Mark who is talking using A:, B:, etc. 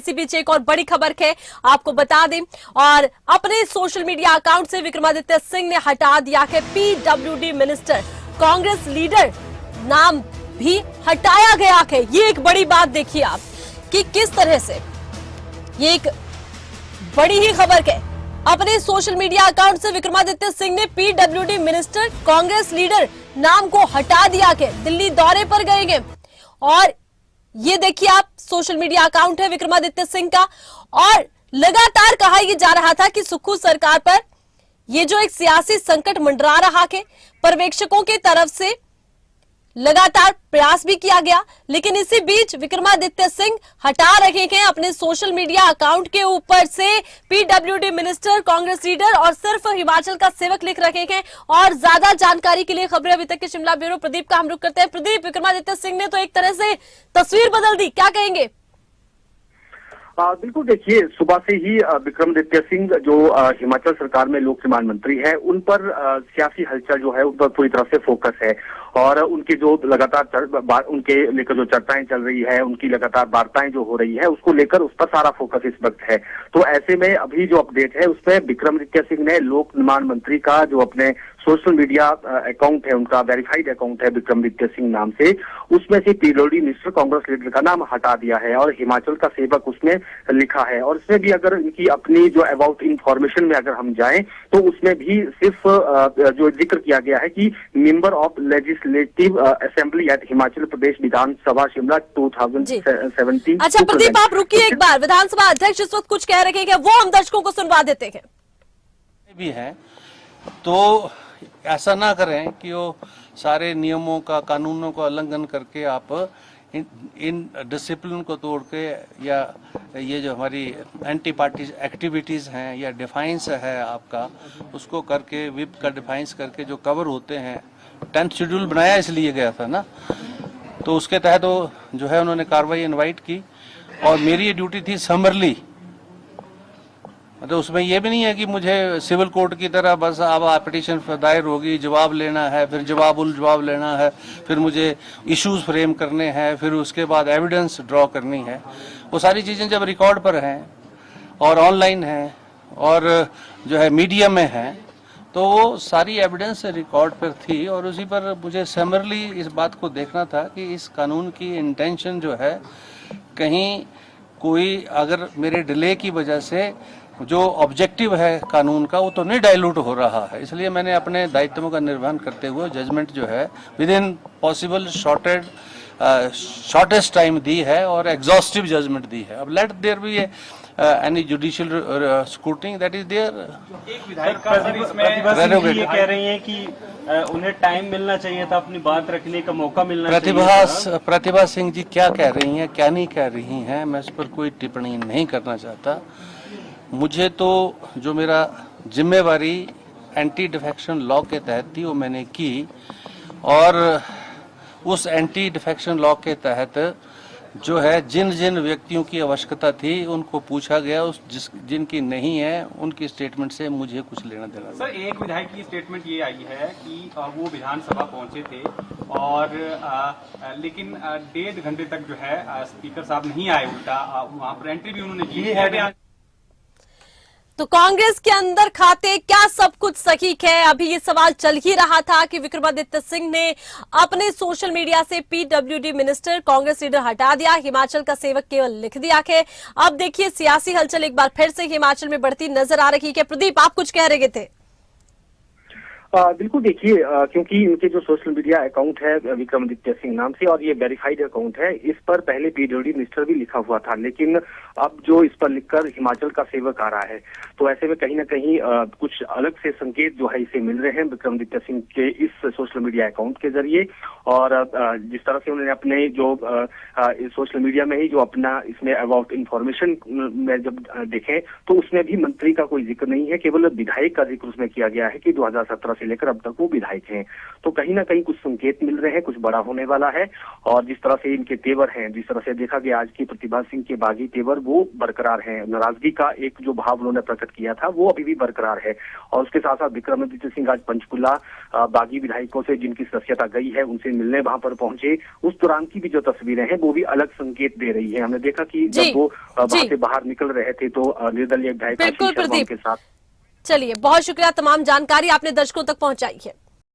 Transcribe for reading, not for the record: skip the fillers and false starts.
A: इसी बीच एक और बड़ी खबर है, आपको बता दें, और अपने सोशल मीडिया अकाउंट से विक्रमादित्य सिंह ने हटा दिया है पीडब्ल्यूडी मिनिस्टर, कांग्रेस लीडर नाम भी हटाया गया है। ये एक बड़ी बात देखिए आप कि किस तरह से ये एक बड़ी ही खबर है। अपने सोशल मीडिया अकाउंट से विक्रमादित्य सिंह ने पीडब्ल्यूडी मिनिस्टर, कांग्रेस लीडर नाम को हटा दिया के दिल्ली दौरे पर गए और ये देखिए आप सोशल मीडिया अकाउंट है विक्रमादित्य सिंह का। और लगातार कहा यह जा रहा था कि सुक्खू सरकार पर ये जो एक सियासी संकट मंडरा रहा है, पर्यवेक्षकों की तरफ से लगातार प्रयास भी किया गया, लेकिन इसी बीच विक्रमादित्य सिंह हटा रहे हैं अपने सोशल मीडिया अकाउंट के ऊपर से पीडब्ल्यूडी मिनिस्टर, कांग्रेस लीडर और सिर्फ हिमाचल का सेवक लिख रखे हैं। और ज्यादा जानकारी के लिए खबरें अभी तक के शिमला ब्यूरो प्रदीप का हम रुख करते हैं। प्रदीप, विक्रमादित्य सिंह ने तो एक तरह से तस्वीर बदल दी, क्या कहेंगे?
B: बिल्कुल, देखिए सुबह से ही विक्रमादित्य सिंह जो हिमाचल सरकार में लोक निर्माण मंत्री है, उन पर सियासी हलचल जो है उन पर पूरी तरह से फोकस है और उनकी जो लगातार उनके लेकर जो चर्चाएं चल रही है, उनकी लगातार वार्ताएं जो हो रही है, उसको लेकर उस पर सारा फोकस इस वक्त है। तो ऐसे में अभी जो अपडेट है उसमें विक्रमादित्य सिंह ने लोक निर्माण मंत्री का जो अपने सोशल मीडिया अकाउंट है, उनका वेरीफाइड अकाउंट है विक्रमादित्य सिंह नाम से, उसमें से पीडब्ल्यूडी मिनिस्टर, कांग्रेस लीडर का नाम हटा दिया है और हिमाचल का सेवक उसमें लिखा है। और इसमें भी अगर इनकी अपनी जो अबाउट इंफॉर्मेशन में अगर हम जाएं तो उसमें भी सिर्फ जो जिक्र किया गया है कि member of legislative assembly at Himachal Pradesh Vidhansabha Shimla 2017।
A: अच्छा प्रदीप, आप रुकिए एक बार, विधानसभा अध्यक्ष इस वक्त कुछ कह रहे हैं, वो हम दर्शकों को सुनवा देते हैं।
C: भी है तो ऐसा ना करें कि वो सारे नियमों का, कानूनों का उल्लंघन करके आप इन डिसिप्लिन को तोड़ के, या ये जो हमारी एंटी पार्टी एक्टिविटीज़ हैं या डिफाइंस है आपका, उसको करके विप का डिफाइंस करके जो कवर होते हैं, 10th शेड्यूल बनाया इसलिए गया था ना, तो उसके तहत वो जो है उन्होंने कार्रवाई इनवाइट की और मेरी ये ड्यूटी थी समरली। तो उसमें यह भी नहीं है कि मुझे सिविल कोर्ट की तरह बस अब पिटीशन दायर होगी, जवाब लेना है, फिर जवाब लेना है, फिर मुझे इश्यूज फ्रेम करने हैं, फिर उसके बाद एविडेंस ड्रॉ करनी है। वो सारी चीज़ें जब रिकॉर्ड पर हैं और ऑनलाइन हैं और जो है मीडिया में हैं, तो वो सारी एविडेंस रिकॉर्ड पर थी और उसी पर मुझे समरली इस बात को देखना था कि इस कानून की इंटेंशन जो है, कहीं कोई अगर मेरे डिले की वजह से जो ऑब्जेक्टिव है कानून का वो तो नहीं डाइल्यूट हो रहा है। इसलिए मैंने अपने दायित्वों का निर्वहन करते हुए जजमेंट जो है within possible shortest time दी है और एग्जॉस्टिव जजमेंट दी है। अब let there be any judicial scrutiny that is there.
D: एक विधायक का इसमें ये कह रही हैं कि उन्हें टाइम मिलना चाहिए था, अपनी बात रखने का मौका मिलना चाहिए।
C: प्रतिभा सिंह जी क्या कह रही हैं, क्या नहीं कह रही हैं, मैं इस पर कोई टिप्पणी नहीं करना चाहता। मुझे तो जो मेरा जिम्मेवारी एंटी डिफेक्शन लॉ के तहत थी वो मैंने की और उस एंटी डिफेक्शन लॉ के तहत जो है जिन जिन व्यक्तियों की आवश्यकता थी उनको पूछा गया, जिनकी नहीं है उनकी स्टेटमेंट से मुझे कुछ लेना देना।
D: सर, एक विधायक की स्टेटमेंट ये आई है कि वो विधानसभा पहुंचे थे और लेकिन 1.5 घंटे तक जो है स्पीकर साहब नहीं आए, उल्टा वहां पर एंट्री भी उन्होंने की है।
A: तो कांग्रेस के अंदर खाते क्या सब कुछ सही है? अभी ये सवाल चल ही रहा था कि विक्रमादित्य सिंह ने अपने सोशल मीडिया से पीडब्ल्यूडी मिनिस्टर, कांग्रेस लीडर हटा दिया, हिमाचल का सेवक केवल लिख दिया है। अब देखिए सियासी हलचल एक बार फिर से हिमाचल में बढ़ती नजर आ रही है। प्रदीप, आप कुछ कह रहे थे?
B: बिल्कुल, देखिए क्योंकि इनके जो सोशल मीडिया अकाउंट है विक्रमादित्य सिंह नाम से और ये वेरीफाइड अकाउंट है, इस पर पहले पीडब्ल्यूडी मिनिस्टर भी लिखा हुआ था, लेकिन अब जो इस पर लिखकर हिमाचल का सेवक आ रहा है, तो ऐसे में कहीं ना कहीं कुछ अलग से संकेत जो है इसे मिल रहे हैं विक्रमादित्य सिंह के इस सोशल मीडिया अकाउंट के जरिए। और जिस तरह से उन्होंने अपने जो सोशल मीडिया में ही जो अपना इसमें अबाउट इंफॉर्मेशन में जब देखें तो उसमें भी मंत्री का कोई जिक्र नहीं है, केवल विधायक का जिक्र उसमें किया गया है कि 2017 से लेकर अब तक वो विधायक हैं। तो कहीं ना कहीं कुछ संकेत मिल रहे हैं, कुछ बड़ा होने वाला है। और जिस तरह से इनके तेवर हैं, जिस तरह से देखा गया आज की प्रतिभा सिंह के बागी तेवर, वो बरकरार हैं। नाराजगी का एक जो भाव उन्होंने प्रकट किया था वो अभी भी बरकरार है। और उसके साथ साथ विक्रमादित्य सिंह आज पंचकुला बागी विधायकों से जिनकी सदस्यता गई है उनसे मिलने वहां पर पहुंचे। उस दौरान की भी जो तस्वीरें हैं वो भी अलग संकेत दे रही है। हमने देखा कि जब वो वहां से बाहर निकल रहे थे तो निर्दलीय विधायक आशीष शर्मा के साथ।
A: चलिए, बहुत शुक्रिया, तमाम जानकारी आपने दर्शकों तक पहुंचाई है।